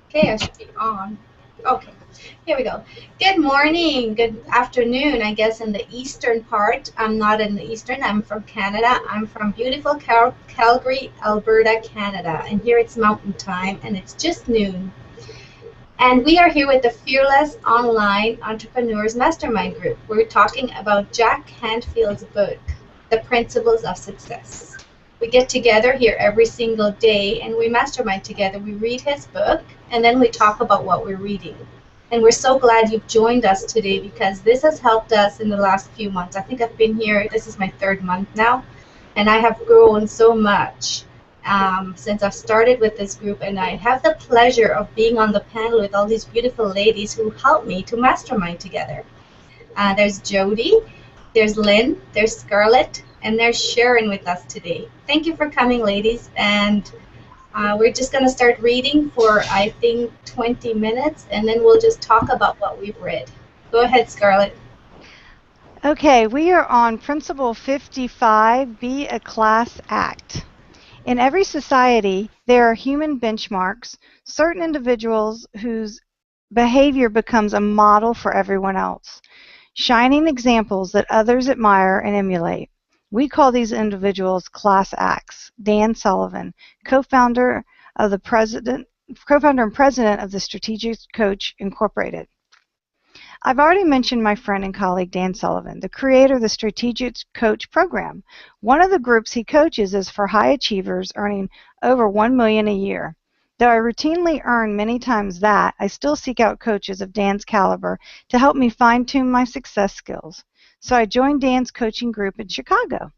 Okay, I should be on. Okay, here we go. Good morning, good afternoon, I guess, in the eastern part. I'm not in the eastern, I'm from Canada. I'm from beautiful Calgary, Alberta, Canada. And here it's mountain time, and it's just noon. And we are here with the Fearless Online Entrepreneurs Mastermind Group. We're talking about Jack Canfield's book, The Principles of Success. We get together here every single day and we mastermind together. We read his book and then we talk about what we're reading. And we're so glad you've joined us today because this has helped us in the last few months. I think I've been here, this is my 3rd month now, and I have grown so much since I've started with this group, and I have the pleasure of being on the panel with all these beautiful ladies who help me to mastermind together. There's Jody, there's Lynn, there's Scarlett, and there's Sharon with us today. Thank you for coming, ladies, and we're just going to start reading for, I think, 20 minutes, and then we'll just talk about what we've read. Go ahead, Scarlett. Okay, we are on Principle 55, Be a Class Act. In every society, there are human benchmarks, certain individuals whose behavior becomes a model for everyone else, shining examples that others admire and emulate. We call these individuals class acts. Dan Sullivan, co-founder and president of the Strategic Coach Incorporated. I've already mentioned my friend and colleague Dan Sullivan, the creator of the Strategic Coach program. One of the groups he coaches is for high achievers earning over $1 million a year. Though I routinely earn many times that, I still seek out coaches of Dan's caliber to help me fine-tune my success skills. So I joined Dan's coaching group in Chicago.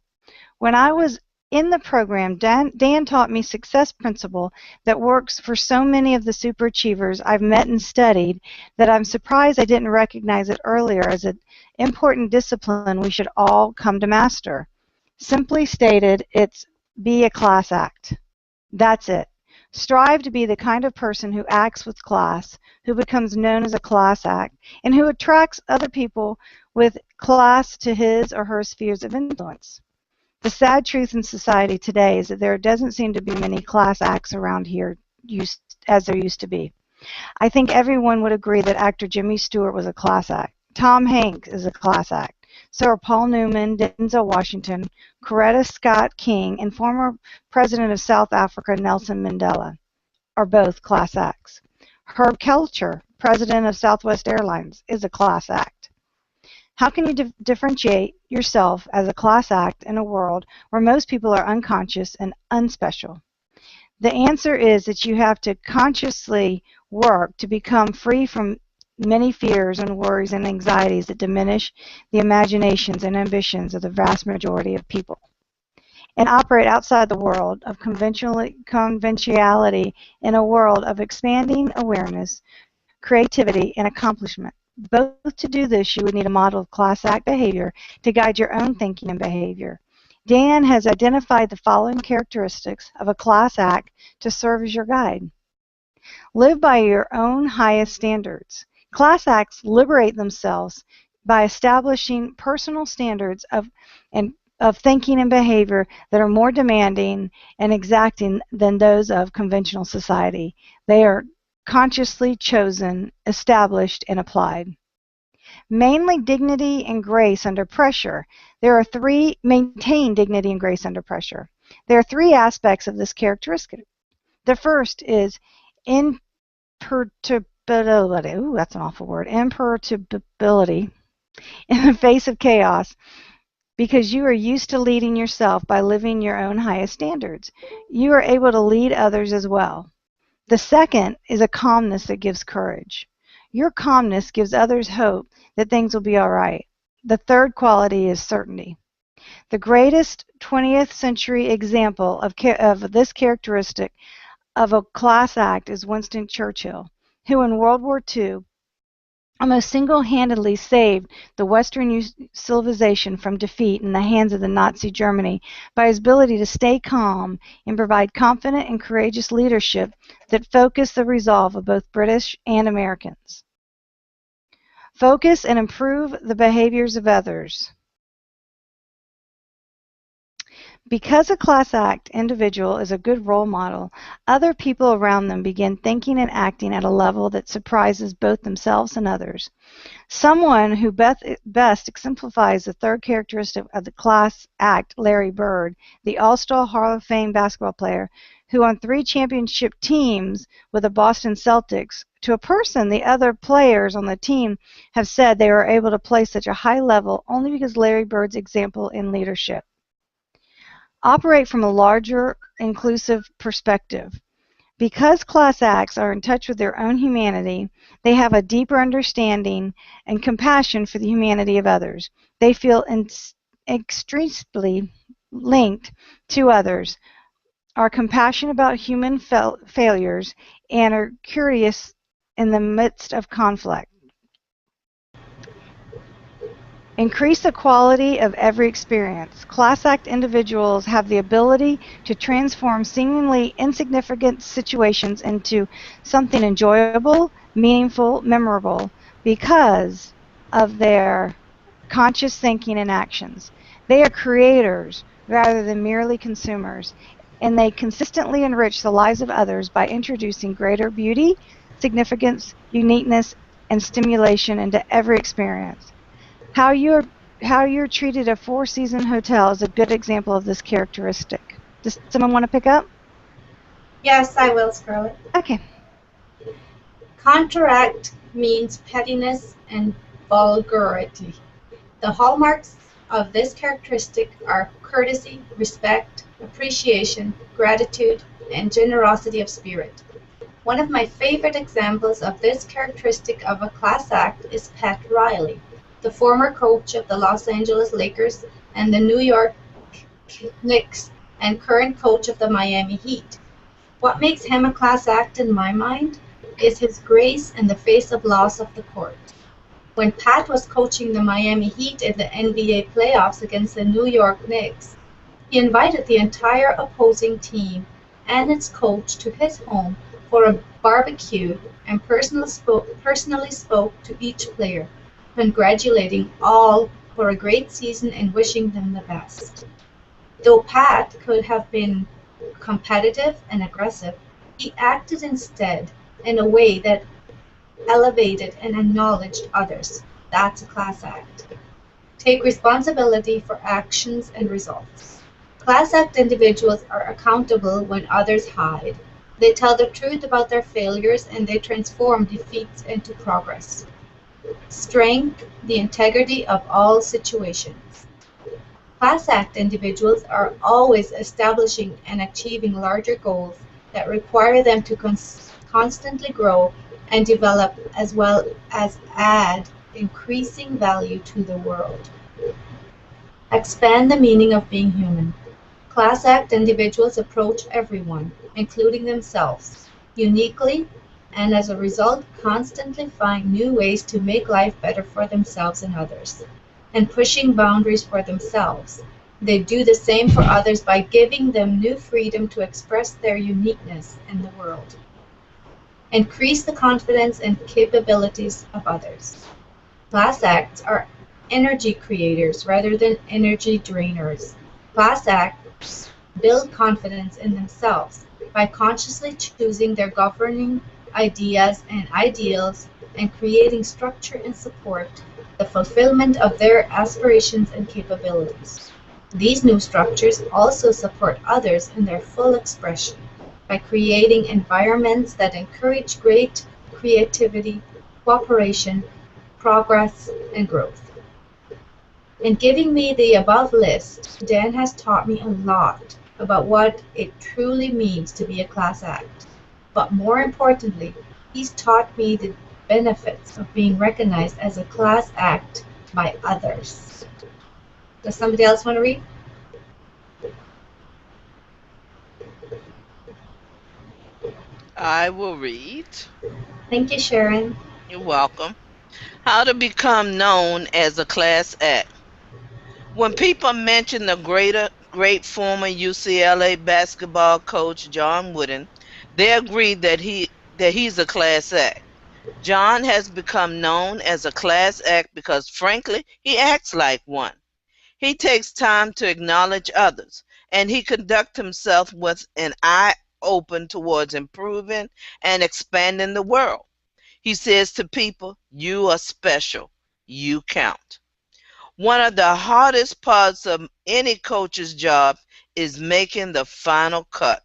When I was in the program, Dan taught me success principle that works for so many of the super achievers I've met and studied that I'm surprised I didn't recognize it earlier as an important discipline we should all come to master. Simply stated, it's be a class act. That's it. Strive to be the kind of person who acts with class, who becomes known as a class act, and who attracts other people with class to his or her spheres of influence. The sad truth in society today is that there doesn't seem to be many class acts around here as there used to be. I think everyone would agree that actor Jimmy Stewart was a class act. Tom Hanks is a class act. So are Paul Newman, Denzel Washington, Coretta Scott King, and former President of South Africa Nelson Mandela are both class acts. Herb Kelcher, President of Southwest Airlines, is a class act. How can you differentiate yourself as a class act in a world where most people are unconscious and unspecial? The answer is that you have to consciously work to become free from many fears and worries and anxieties that diminish the imaginations and ambitions of the vast majority of people, and operate outside the world of conventionality in a world of expanding awareness, creativity, and accomplishment. Both to do this, you would need a model of class act behavior to guide your own thinking and behavior. Dan has identified the following characteristics of a class act to serve as your guide. Live by your own highest standards. Class acts liberate themselves by establishing personal standards of thinking and behavior that are more demanding and exacting than those of conventional society. They are consciously chosen, established, and applied. Mainly dignity and grace under pressure. Maintain dignity and grace under pressure. There are 3 aspects of this characteristic. The first is imperturbability. Ooh, that's an awful word. Imperturbability in the face of chaos, because you are used to leading yourself by living your own highest standards. You are able to lead others as well. The second is a calmness that gives courage. Your calmness gives others hope that things will be all right. The third quality is certainty. The greatest 20th century example of this characteristic of a class act is Winston Churchill, who in World War II almost single-handedly saved the Western civilization from defeat in the hands of the Nazi Germany by his ability to stay calm and provide confident and courageous leadership that focused the resolve of both British and Americans. Focus and improve the behaviors of others. Because a class act individual is a good role model, other people around them begin thinking and acting at a level that surprises both themselves and others. Someone who best exemplifies the third characteristic of the class act, Larry Bird, the All-Star Hall of Fame basketball player, who on 3 championship teams with the Boston Celtics, to a person, the other players on the team have said they were able to play such a high level only because Larry Bird's example in leadership. Operate from a larger, inclusive perspective. Because class acts are in touch with their own humanity, they have a deeper understanding and compassion for the humanity of others. They feel extremely linked to others, are compassionate about human failures, and are curious in the midst of conflict. Increase the quality of every experience. Class act individuals have the ability to transform seemingly insignificant situations into something enjoyable, meaningful, memorable because of their conscious thinking and actions. They are creators rather than merely consumers, and they consistently enrich the lives of others by introducing greater beauty, significance, uniqueness, and stimulation into every experience. How you're treated at a Four-Season hotel is a good example of this characteristic. Does someone want to pick up? Yes, I will, Scarlett. Okay. Counteract means pettiness and vulgarity. The hallmarks of this characteristic are courtesy, respect, appreciation, gratitude, and generosity of spirit. One of my favorite examples of this characteristic of a class act is Pat Riley, the former coach of the Los Angeles Lakers and the New York Knicks and current coach of the Miami Heat. What makes him a class act in my mind is his grace in the face of loss of the court. When Pat was coaching the Miami Heat in the NBA playoffs against the New York Knicks, he invited the entire opposing team and its coach to his home for a barbecue and personally spoke to each player, congratulating all for a great season and wishing them the best. Though Pat could have been competitive and aggressive, he acted instead in a way that elevated and acknowledged others. That's a class act. Take responsibility for actions and results. Class act individuals are accountable when others hide. They tell the truth about their failures and they transform defeats into progress. Strength, the integrity of all situations. Class act individuals are always establishing and achieving larger goals that require them to constantly grow and develop as well as add increasing value to the world. Expand the meaning of being human. Class act individuals approach everyone, including themselves, uniquely, and as a result constantly find new ways to make life better for themselves and others, and pushing boundaries for themselves. They do the same for others by giving them new freedom to express their uniqueness in the world. Increase the confidence and capabilities of others. Class acts are energy creators rather than energy drainers. Class acts build confidence in themselves by consciously choosing their governing ideas and ideals and creating structure and support the fulfillment of their aspirations and capabilities. These new structures also support others in their full expression by creating environments that encourage great creativity, cooperation, progress, and growth. In giving me the above list, Dan has taught me a lot about what it truly means to be a class act. But more importantly, he's taught me the benefits of being recognized as a class act by others. Does somebody else want to read? I will read. Thank you, Sharon. You're welcome. How to become known as a class act. When people mention the great former UCLA basketball coach John Wooden, they agree that he's a class act. John has become known as a class act because frankly, he acts like one. He takes time to acknowledge others, and he conducts himself with an eye open towards improving and expanding the world. He says to people, "You are special. You count." One of the hardest parts of any coach's job is making the final cut,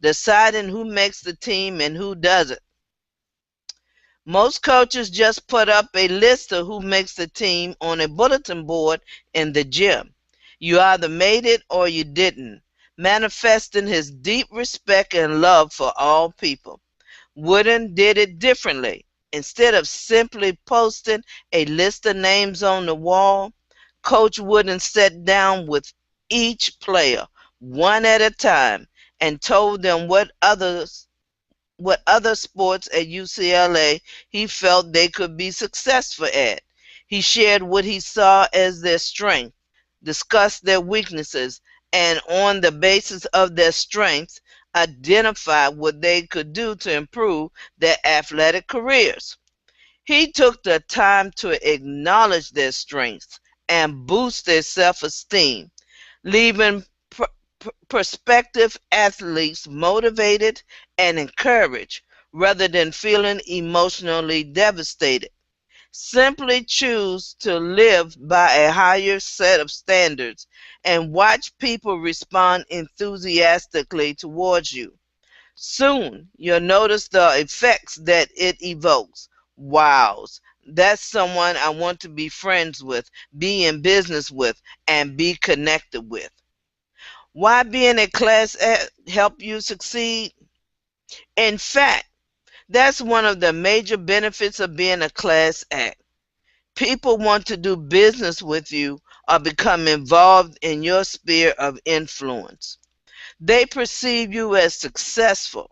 deciding who makes the team and who doesn't. Most coaches just put up a list of who makes the team on a bulletin board in the gym. You either made it or you didn't, manifesting his deep respect and love for all people. Wooden did it differently. Instead of simply posting a list of names on the wall, Coach Wooden sat down with each player one at a time and told them what other sports at UCLA he felt they could be successful at. He shared what he saw as their strength, discussed their weaknesses, and on the basis of their strengths, identified what they could do to improve their athletic careers. He took the time to acknowledge their strengths and boost their self esteem, leaving prospective athletes motivated and encouraged rather than feeling emotionally devastated. Simply choose to live by a higher set of standards and watch people respond enthusiastically towards you. Soon you'll notice the effects that it evokes. Wows, that's someone I want to be friends with, be in business with, and be connected with. Why being a class act help you succeed? In fact, that's one of the major benefits of being a class act. People want to do business with you or become involved in your sphere of influence. They perceive you as successful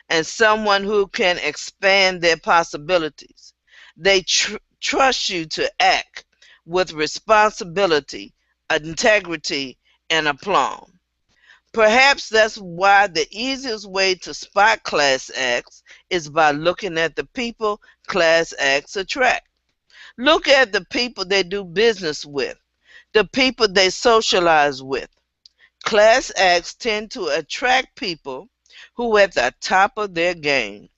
and someone who can expand their possibilities. They trust you to act with responsibility, integrity, and aplomb. Perhaps that's why the easiest way to spot class acts is by looking at the people class acts attract. Look at the people they do business with, the people they socialize with. Class acts tend to attract people who are at the top of their game.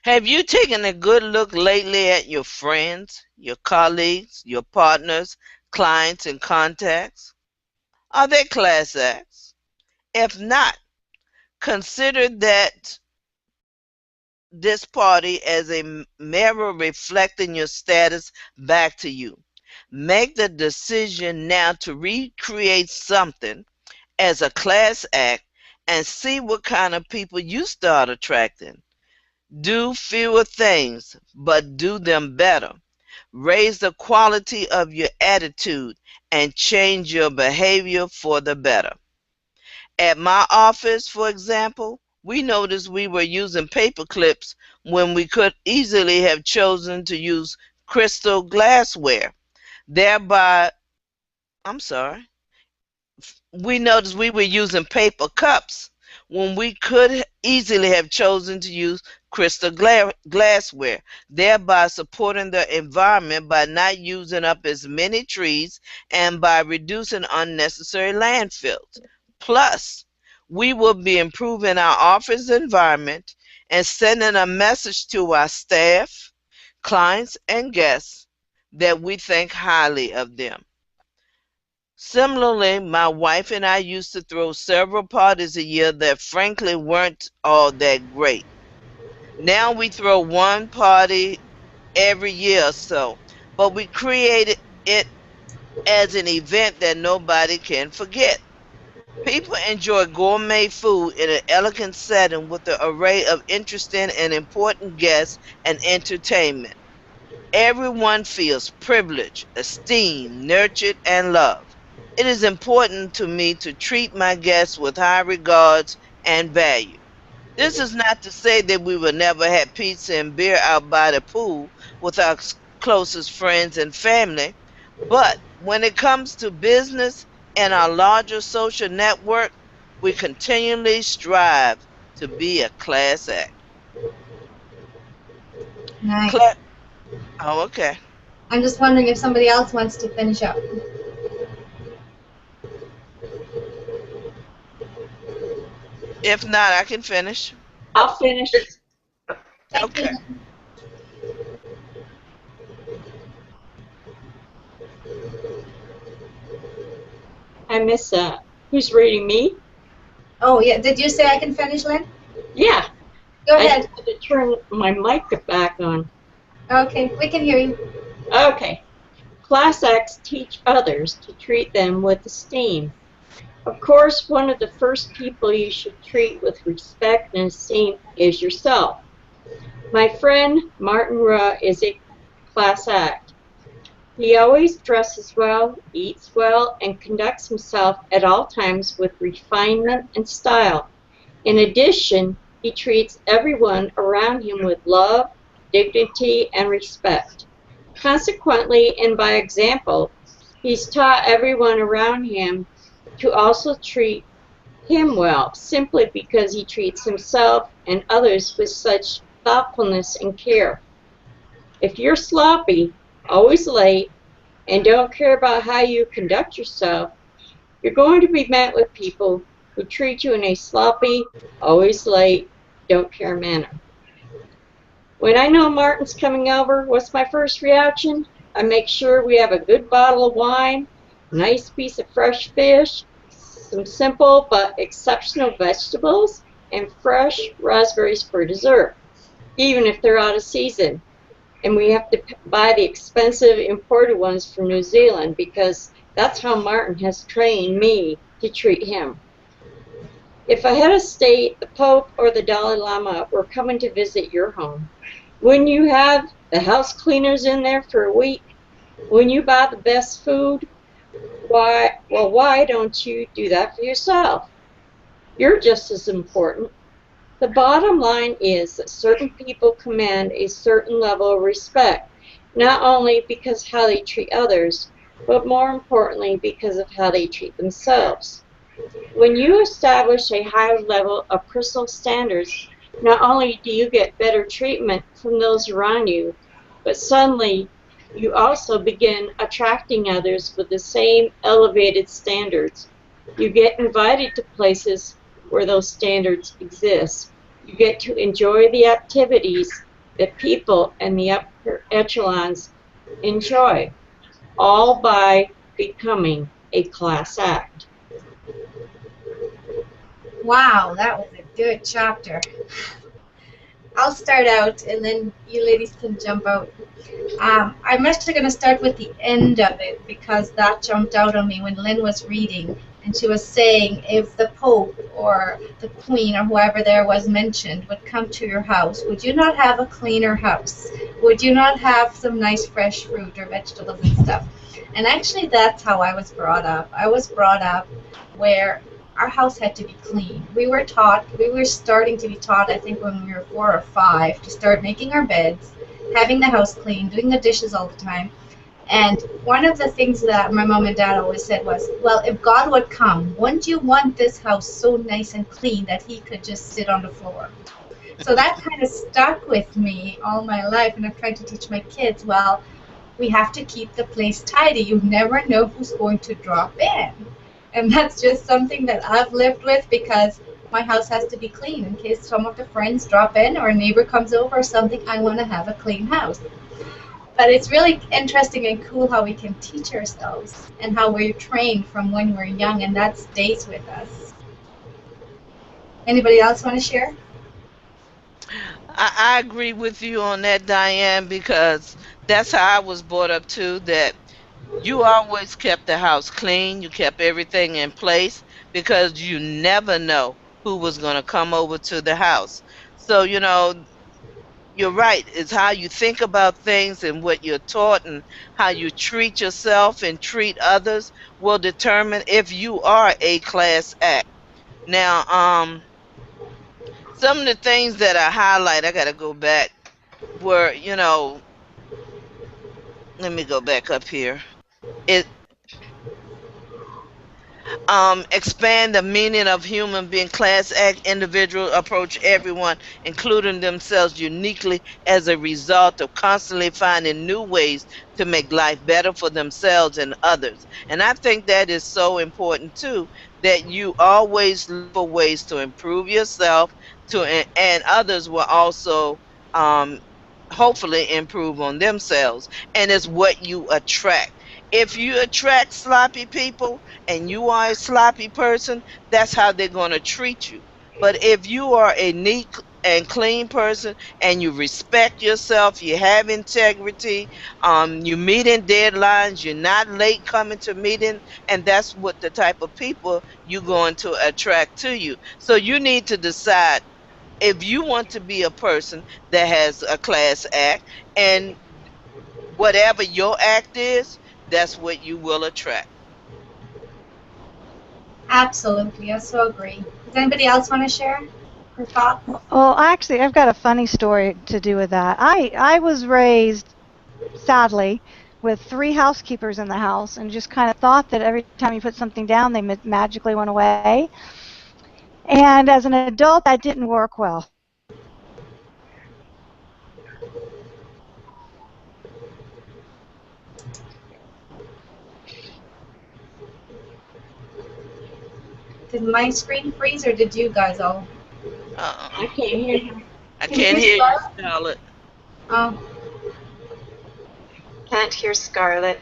Have you taken a good look lately at your friends, your colleagues, your partners, clients, and contacts? Are they class acts? If not, consider that this party as a mirror reflecting your status back to you. Make the decision now to recreate something as a class act and see what kind of people you start attracting. Do fewer things, but do them better. Raise the quality of your attitude and change your behavior for the better. At my office, for example, we noticed we were using paper clips when we could easily have chosen to use crystal glassware. Thereby, I'm sorry, we noticed we were using paper cups when we could easily have chosen to use crystal glassware, thereby supporting the environment by not using up as many trees and by reducing unnecessary landfills. Plus, we will be improving our office environment and sending a message to our staff, clients, and guests that we think highly of them. Similarly, my wife and I used to throw several parties a year that frankly weren't all that great. Now we throw one party every year or so, but we created it as an event that nobody can forget. People enjoy gourmet food in an elegant setting with an array of interesting and important guests and entertainment. Everyone feels privileged, esteemed, nurtured, and loved. It is important to me to treat my guests with high regards and value. This is not to say that we will never have pizza and beer out by the pool with our closest friends and family, but when it comes to business and our larger social network, we continually strive to be a class act. Nice. Cla- oh, okay. I'm just wondering if somebody else wants to finish up. If not, I can finish. I'll finish. Thank you. Okay. I miss who's reading me? Oh, yeah. Did you say I can finish, Lynn? Yeah, Go I just ahead. had to turn my mic back on. Okay, we can hear you. Okay. Class acts teach others to treat them with esteem. Of course, one of the first people you should treat with respect and esteem is yourself. My friend Martin Ruh is a class act. He always dresses well, eats well, and conducts himself at all times with refinement and style. In addition, he treats everyone around him with love, dignity, and respect. Consequently, and by example, he's taught everyone around him to also treat him well, simply because he treats himself and others with such thoughtfulness and care. If you're sloppy, always late, and don't care about how you conduct yourself, you're going to be met with people who treat you in a sloppy, always late, don't care manner. When I know Martin's coming over, what's my first reaction? I make sure we have a good bottle of wine, a nice piece of fresh fish, some simple but exceptional vegetables, and fresh raspberries for dessert, even if they're out of season. And we have to buy the expensive imported ones from New Zealand because that's how Martin has trained me to treat him. If a head of state, the Pope, or the Dalai Lama were coming to visit your home, wouldn't you have the house cleaners in there for a week? Wouldn't you buy the best food? Why don't you do that for yourself? You're just as important. The bottom line is that certain people command a certain level of respect, not only because how they treat others, but more importantly because of how they treat themselves. When you establish a higher level of personal standards, not only do you get better treatment from those around you, but suddenly you also begin attracting others with the same elevated standards. You get invited to places where those standards exist. You get to enjoy the activities that people in the upper echelons enjoy, all by becoming a class act. Wow, that was a good chapter. I'll start out and then you ladies can jump out. I'm actually going to start with the end of it because that jumped out on me when Lynn was reading and she was saying if the Pope or the Queen or whoever there was mentioned would come to your house, would you not have a cleaner house? Would you not have some nice fresh fruit or vegetables and stuff? And actually that's how I was brought up. I was brought up where our house had to be clean. We were starting to be taught, I think when we were 4 or 5, to start making our beds, having the house clean, doing the dishes all the time. And one of the things that my mom and dad always said was, well, if God would come, wouldn't you want this house so nice and clean that he could just sit on the floor? So that kind of stuck with me all my life, and I've tried to teach my kids, well, we have to keep the place tidy. You never know who's going to drop in. And that's just something that I've lived with because my house has to be clean in case some of the friends drop in or a neighbor comes over or something. I want to have a clean house. But it's really interesting and cool how we can teach ourselves and how we're trained from when we're young, and that stays with us. Anybody else want to share? I agree with you on that, Diane, because that's how I was brought up too, that you always kept the house clean, you kept everything in place because you never know who was going to come over to the house. So, you're right. It's how you think about things and what you're taught and how you treat yourself and treat others will determine if you are a class act. Now, some of the things that I highlight, I got to go back, were, let me go back up here. It expand the meaning of human being, class act individual approach everyone, including themselves uniquely as a result of constantly finding new ways to make life better for themselves and others. And I think that is so important too, that you always look for ways to improve yourself and others will also um, hopefully improve on themselves. And it's what you attract. If you attract sloppy people and you are a sloppy person, that's how they're going to treat you. But if you are a neat and clean person and you respect yourself, you have integrity, you meet in deadlines, you're not late coming to meeting, and that's what the type of people you're going to attract to you. So you need to decide if you want to be a person that has a class act, and whatever your act is, that's what you will attract. Absolutely, I so agree. Does anybody else want to share her thoughts? Well, actually, I've got a funny story to do with that. I was raised, sadly, with 3 housekeepers in the house and just kind of thought that every time you put something down, they magically went away. And as an adult, that didn't work well. Did my screen freeze or did you guys all? I can't hear you. I can't hear you, Charlotte. Oh, Can't hear Scarlett.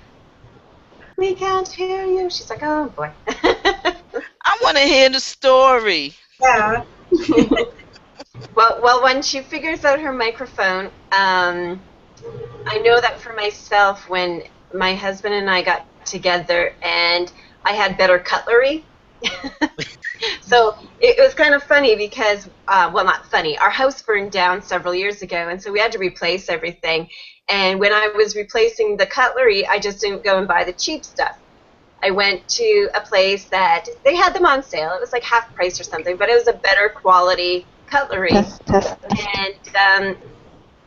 We can't hear you. She's like, oh boy. I want to hear the story. yeah. Well, when she figures out her microphone, I know that for myself, when my husband and I got together and I had better cutlery. So it was kind of funny because, well, not funny. Our house burned down several years ago, and so we had to replace everything. And when I was replacing the cutlery, I just didn't go and buy the cheap stuff. I went to a place that they had them on sale. It was like half price or something, but it was a better quality cutlery.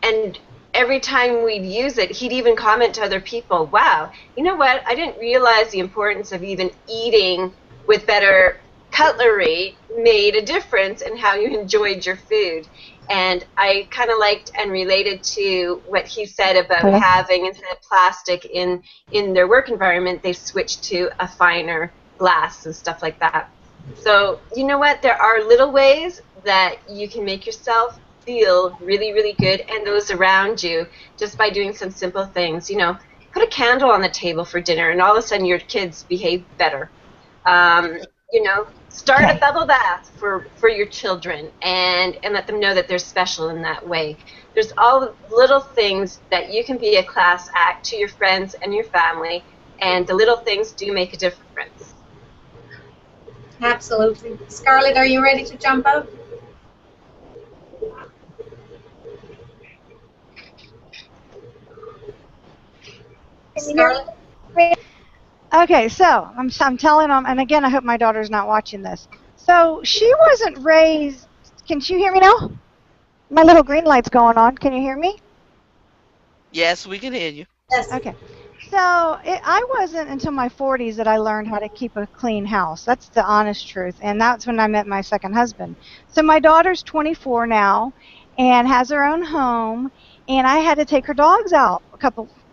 And every time we'd use it, he'd even comment to other people, wow, you know what? I didn't realize the importance of even eating with better cutlery made a difference in how you enjoyed your food. And I kind of liked and related to what he said about having, instead of plastic in their work environment, they switched to a finer glass and stuff like that. So you know what? There are little ways that you can make yourself feel really, really good and those around you just by doing some simple things. You know, put a candle on the table for dinner and all of a sudden your kids behave better. You know, start a bubble bath for your children and let them know that they're special in that way. There's all the little things that you can be a class act to your friends and your family, and the little things do make a difference. Absolutely. Scarlett, are you ready to jump out? Scarlett? Okay, so I'm telling them, and again, I hope my daughter's not watching this. So she wasn't raised. Can you hear me now? My little green light's going on. Can you hear me? Yes, we can hear you. Yes. Okay. So I wasn't until my 40s that I learned how to keep a clean house. That's the honest truth, and that's when I met my second husband. So my daughter's 24 now and has her own home, and I had to take her dogs out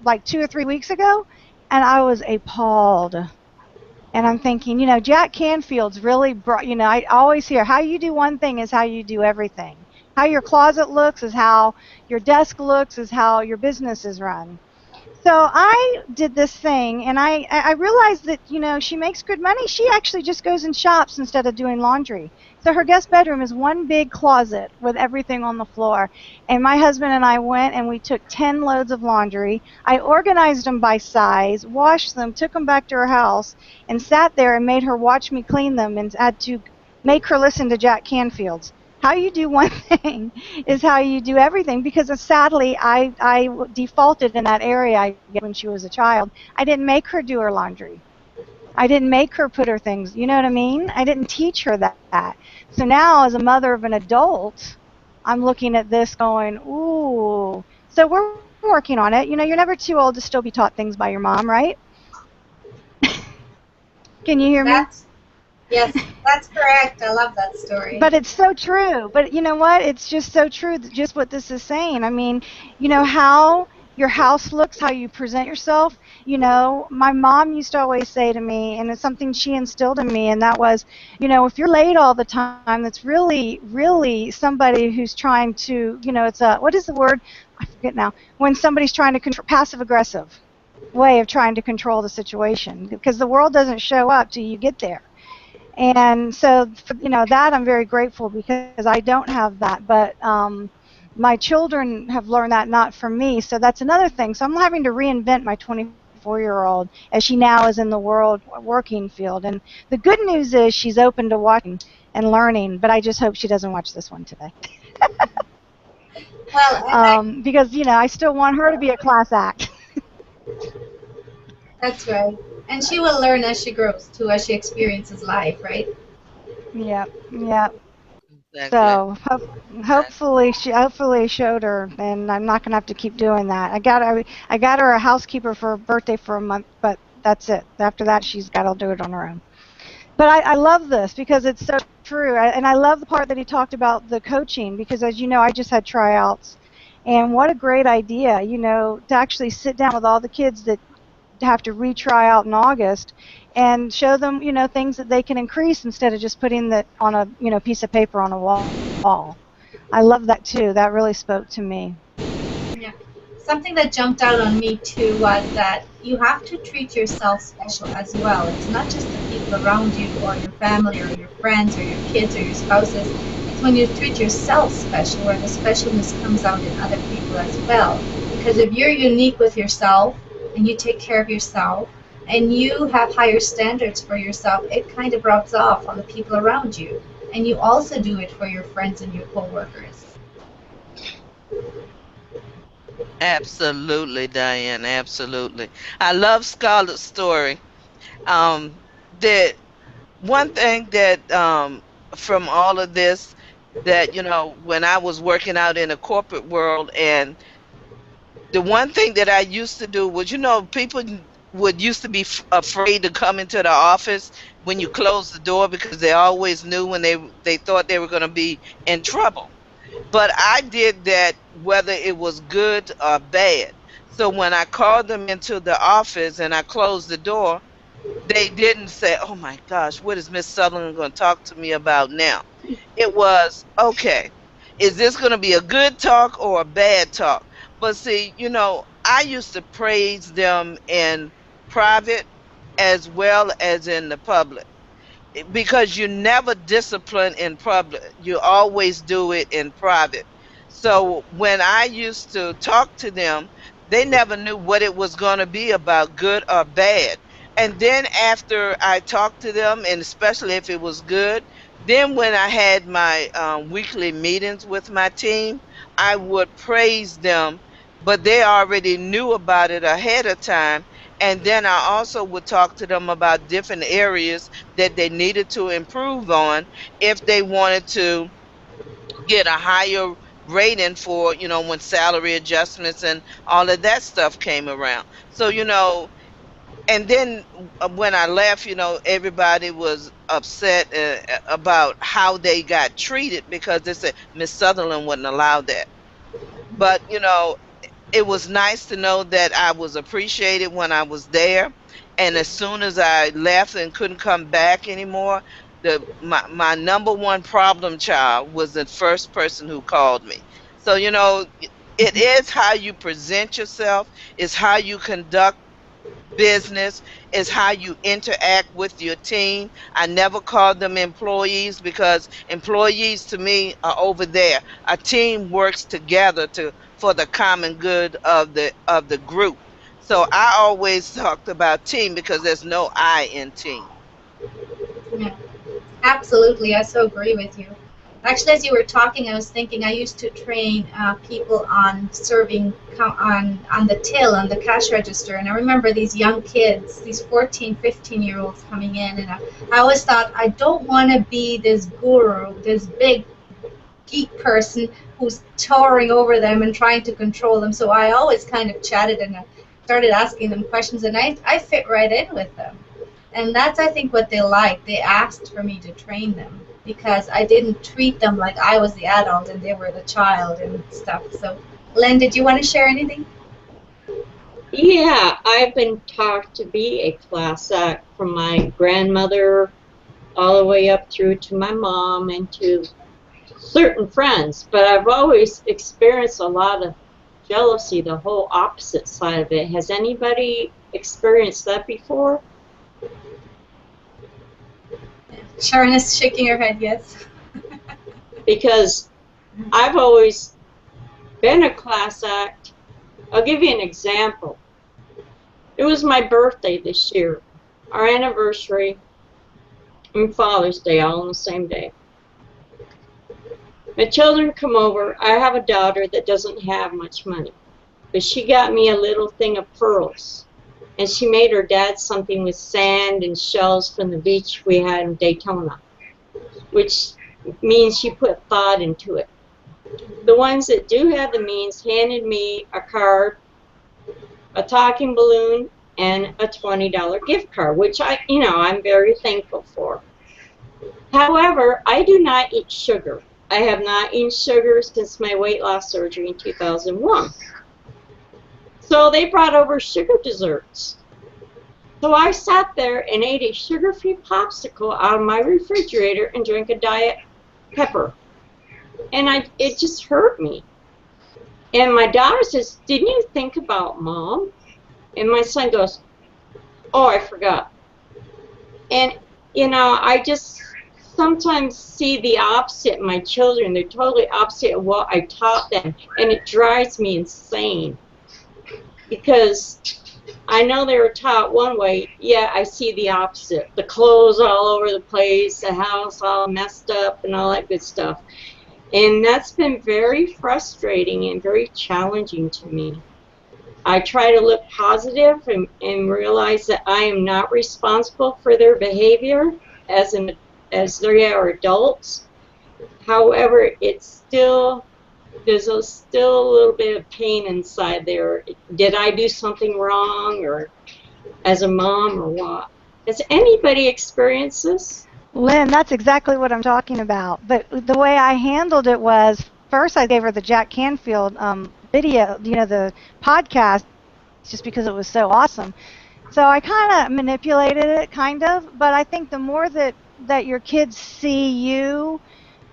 like 2 or 3 weeks ago, and I was appalled. And I'm thinking, you know, Jack Canfield's really brought, you know, I always hear how you do one thing is how you do everything. How your closet looks is how your desk looks, is how your business is run. So I did this thing, and I realized that, you know, she makes good money. She actually just goes and shops instead of doing laundry. So her guest bedroom is one big closet with everything on the floor. And my husband and I went, and we took 10 loads of laundry. I organized them by size, washed them, took them back to her house, and sat there and made her watch me clean them and had to make her listen to Jack Canfield's. How you do one thing is how you do everything, because sadly I defaulted in that area when she was a child. I didn't make her do her laundry. I didn't make her put her things, you know what I mean? I didn't teach her that. So now as a mother of an adult, I'm looking at this going, ooh. So we're working on it. You know, you're never too old to still be taught things by your mom, right? Can you hear me? Yes, that's correct. I love that story. But it's so true. But you know what? It's just so true, just what this is saying. I mean, you know, how your house looks, how you present yourself. You know, my mom used to always say to me, and it's something she instilled in me, and that was, you know, if you're late all the time, that's really somebody who's trying to, you know, it's a, what is the word? I forget now. When somebody's trying to control, passive aggressive way of trying to control the situation, because the world doesn't show up till you get there. And so, you know, that I'm very grateful because I don't have that. But my children have learned that not from me. So that's another thing. So I'm having to reinvent my 24-year-old as she now is in the world working field. And the good news is she's open to watching and learning. But I just hope she doesn't watch this one today. Well, Because, you know, I still want her to be a class act. that's right. And she will learn as she grows too, as she experiences life, right? Yep, yep. Exactly. So hopefully hopefully showed her, and I'm not gonna have to keep doing that. I got her a housekeeper for her birthday for a month, but that's it. After that, she's got to do it on her own. But I love this because it's so true, and I love the part that he talked about the coaching because, as you know, I just had tryouts, and what a great idea, you know, to actually sit down with all the kids that have to retry out in August and show them, you know, things that they can increase instead of just putting that on a, you know, piece of paper on a wall. I love that too. That really spoke to me. Yeah. Something that jumped out on me too was that you have to treat yourself special as well. It's not just the people around you or your family or your friends or your kids or your spouses. It's when you treat yourself special where the specialness comes out in other people as well. Because if you're unique with yourself and you take care of yourself and you have higher standards for yourself, it kind of rubs off on the people around you. And you also do it for your friends and your coworkers. Absolutely, Diane. Absolutely. I love Scarlett's story. The one thing that from all of this that when I was working out in a corporate world, and the one thing that I used to do was, people would used to be afraid to come into the office when you close the door because they always knew when they thought they were going to be in trouble. But I did that whether it was good or bad. So when I called them into the office and I closed the door, they didn't say, "Oh my gosh, what is Miss Sutherland going to talk to me about now?" It was, okay, is this going to be a good talk or a bad talk? But see, I used to praise them in private as well as in the public, because you never discipline in public. You always do it in private. So when I used to talk to them, they never knew what it was going to be about, good or bad. And then after I talked to them, and especially if it was good, then when I had my weekly meetings with my team, I would praise them, but they already knew about it ahead of time. And then I also would talk to them about different areas that they needed to improve on if they wanted to get a higher rating for, when salary adjustments and all of that stuff came around. So, and then when I left, everybody was upset about how they got treated because they said Miss Sutherland wouldn't allow that. But, it was nice to know that I was appreciated when I was there. And as soon as I left and couldn't come back anymore, my number one problem child was the first person who called me. So, it is how you present yourself, is how you conduct business, is how you interact with your team. I never called them employees because employees to me are over there. A team works together for the common good of the group. So I always talked about team because there's no I in team. Yeah. Absolutely, I so agree with you. Actually, as you were talking, I was thinking I used to train people on serving on the till, on the cash register, and I remember these young kids, these 14, 15-year-olds coming in, and I always thought, I don't want to be this guru, this big geek person who's towering over them and trying to control them. So I always kind of chatted and started asking them questions, and I fit right in with them. And that's, I think, what they liked. They asked for me to train them because I didn't treat them like I was the adult and they were the child and stuff. So, Len, did you want to share anything? Yeah, I've been taught to be a class act from my grandmother all the way up through to my mom and to certain friends, but I've always experienced a lot of jealousy, the whole opposite side of it. Has anybody experienced that before? Sharon is shaking her head, yes. Because I've always been a class act. I'll give you an example. It was my birthday this year, our anniversary, and Father's Day all on the same day. My children come over. I have a daughter that doesn't have much money, but she got me a little thing of pearls. And she made her dad something with sand and shells from the beach we had in Daytona, which means she put thought into it. The ones that do have the means handed me a card, a talking balloon, and a $20 gift card, which I'm very thankful for. However, I do not eat sugar. I have not eaten sugar since my weight loss surgery in 2001. So they brought over sugar desserts. So I sat there and ate a sugar-free popsicle out of my refrigerator and drank a Diet Pepper. And it just hurt me. And my daughter says, "Didn't you think about Mom?" And my son goes, "Oh, I forgot." And, I just sometimes see the opposite in my children. They're totally opposite of what I taught them. And it drives me insane. Because I know they were taught one way, yet I see the opposite. The clothes all over the place, the house all messed up, and all that good stuff. And that's been very frustrating and very challenging to me. I try to look positive and realize that I am not responsible for their behavior as they are adults. However, there's still a little bit of pain inside there. Did I do something wrong, or as a mom, or what? Has anybody experienced this? Lynn, that's exactly what I'm talking about. But the way I handled it was, first I gave her the Jack Canfield video, the podcast, just because it was so awesome. So I kind of manipulated it, but I think the more that your kids see you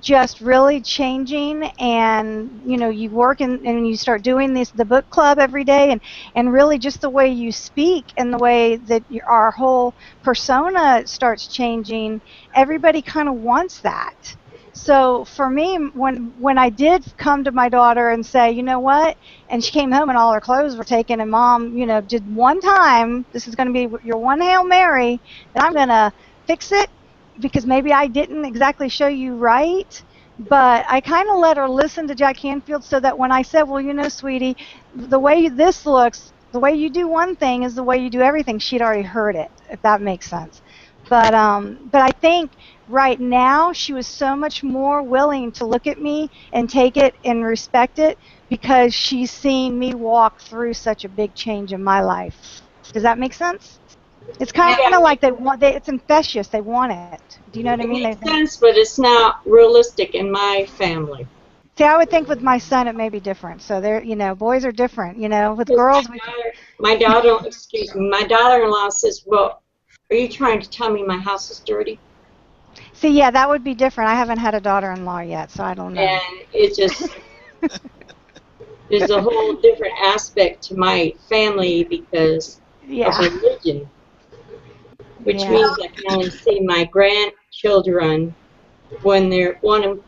just really changing, and you work and you start doing the book club every day, and really just the way you speak and the way that our whole persona starts changing, everybody kind of wants that. So for me, when I did come to my daughter and say, you know what, and she came home and all her clothes were taken, and Mom, did one time, this is going to be your one Hail Mary, and I'm going to fix it, because maybe I didn't exactly show you right, but I kind of let her listen to Jack Canfield, so that when I said, well, sweetie, the way this looks, the way you do one thing is the way you do everything, she'd already heard it, if that makes sense. But I think right now she was so much more willing to look at me and take it and respect it, because she's seen me walk through such a big change in my life. Does that make sense? It's kind of like it's infectious. They want it. Do you know what I mean? It makes sense, but it's not realistic in my family. See, I would think with my son it may be different. So boys are different. With girls. My daughter-in-law says, "Well, are you trying to tell me my house is dirty?" See, yeah, that would be different. I haven't had a daughter-in-law yet, so I don't know. And it just there's a whole different aspect to my family because of religion. Which means I can only see my grandchildren when one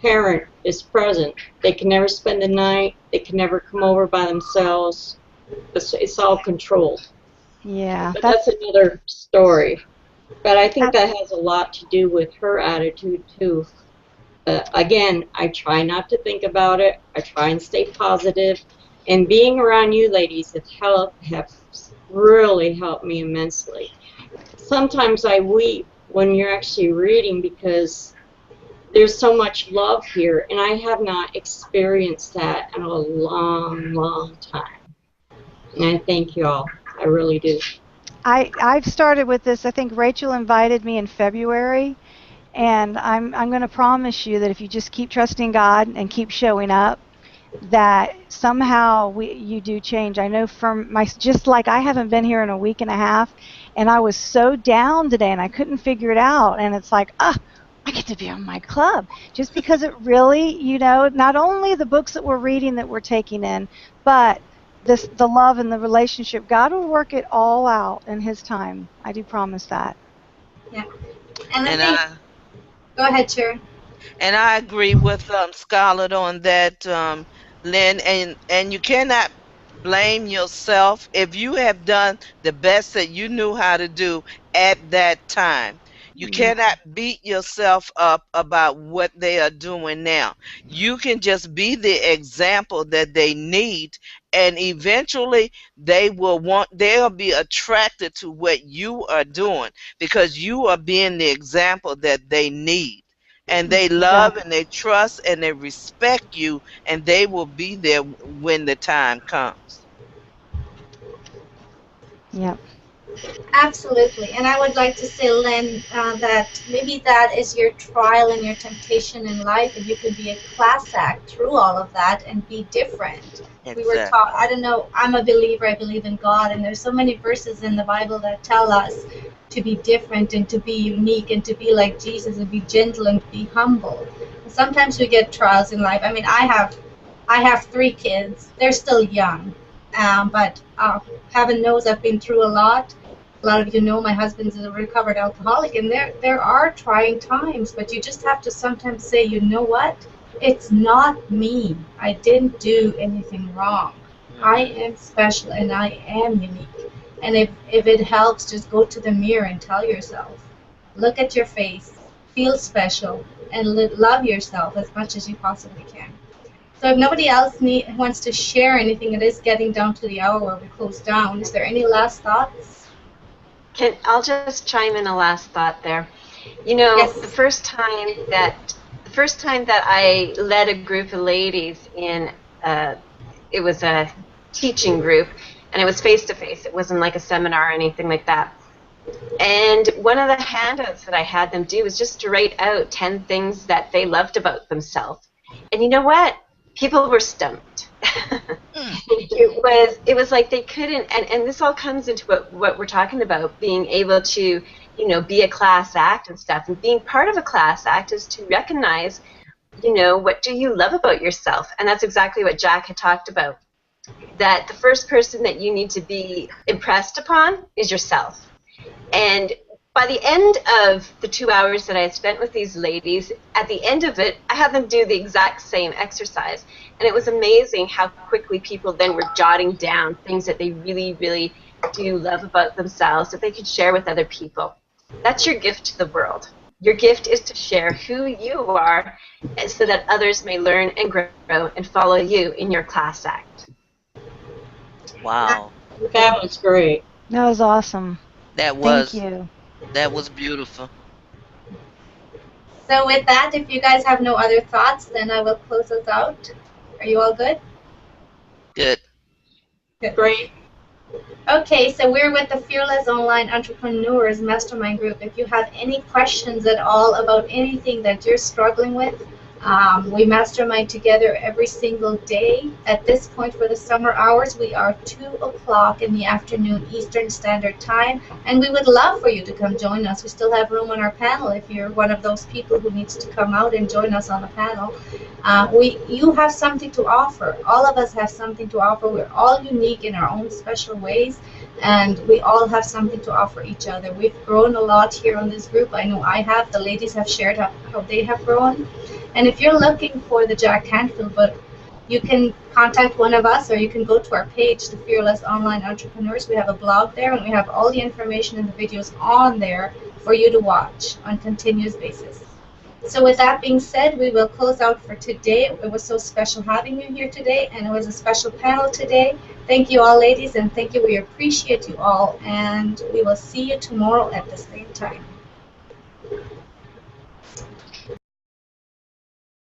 parent is present. They can never spend the night. They can never come over by themselves. It's all controlled. Yeah. But that's another story. But I think that has a lot to do with her attitude, too. Again, I try not to think about it. I try and stay positive. And being around you ladies have really helped me immensely. Sometimes I weep when you're actually reading, because there's so much love here, and I have not experienced that in a long, long time. And I thank you all. I really do. I've started with this. I think Rachel invited me in February, and I'm going to promise you that if you just keep trusting God and keep showing up, that somehow you do change. I know from just like I haven't been here in a week and a half, and I was so down today and I couldn't figure it out, and it's like, I get to be on my club, just because it really, not only the books that we're reading that we're taking in, but the love and the relationship. God will work it all out in His time. I do promise that. Yeah. And I And think, go ahead, Sharon. And I agree with Scarlett on that, Lynn. And you cannot blame yourself if you have done the best that you knew how to do at that time. You cannot beat yourself up about what they are doing now. You can just be the example that they need, and eventually they'll be attracted to what you are doing, because you are being the example that they need. And they love and they trust and they respect you, and they will be there when the time comes. Yep. Absolutely. And I would like to say, Lynn, that maybe that is your trial and your temptation in life, and you can be a class act through all of that and be different. We were Exactly. taught, I don't know, I'm a believer, I believe in God, and there's so many verses in the Bible that tell us to be different and to be unique and to be like Jesus and be gentle and be humble. And sometimes we get trials in life. I mean, I have 3 kids. They're still young, but heaven knows I've been through a lot. A lot of you know my husband's a recovered alcoholic, and there are trying times, but you just have to sometimes say, you know what? It's not me. I didn't do anything wrong. I am special and I am unique. And if it helps, just go to the mirror and tell yourself, look at your face, feel special, and love yourself as much as you possibly can. So if nobody else wants to share anything, it is getting down to the hour where we close down. Is there any last thoughts? I'll just chime in a last thought there. Yes. The first time that I led a group of ladies in, it was a teaching group, and it was face to face. It wasn't like a seminar or anything like that. And one of the handouts that I had them do was just to write out 10 things that they loved about themselves. And you know what? People were stumped. It was like they couldn't, and this all comes into what we're talking about, being able to, be a class act and stuff. And being part of a class act is to recognize, what do you love about yourself? And that's exactly what Jack had talked about. That the first person that you need to be impressed upon is yourself. And by the end of the 2 hours that I had spent with these ladies, at the end of it, I had them do the exact same exercise. And it was amazing how quickly people then were jotting down things that they really, really do love about themselves that they could share with other people. That's your gift to the world. Your gift is to share who you are so that others may learn and grow and follow you in your class act. Wow. That was great. That was awesome. Thank you. That was beautiful. So with that, if you guys have no other thoughts, then I will close us out. Are you all good? Good. Good. Great. Okay, so we're with the Fearless Online Entrepreneurs Mastermind Group. If you have any questions at all about anything that you're struggling with, we mastermind together every single day. At this point, for the summer hours, we are 2 o'clock in the afternoon Eastern Standard Time, and we would love for you to come join us. We still have room on our panel if you're one of those people who needs to come out and join us on the panel. You have something to offer. All of us have something to offer. We're all unique in our own special ways, and we all have something to offer each other. We've grown a lot here on this group. I know I have. The ladies have shared how they have grown. And if you're looking for the Jack Cainfield book, you can contact one of us, or you can go to our page, the Fearless Online Entrepreneurs. We have a blog there, and we have all the information and the videos on there for you to watch on a continuous basis. So with that being said, we will close out for today. It was so special having you here today, and it was a special panel today. Thank you all, ladies, and thank you. We appreciate you all, and we will see you tomorrow at the same time.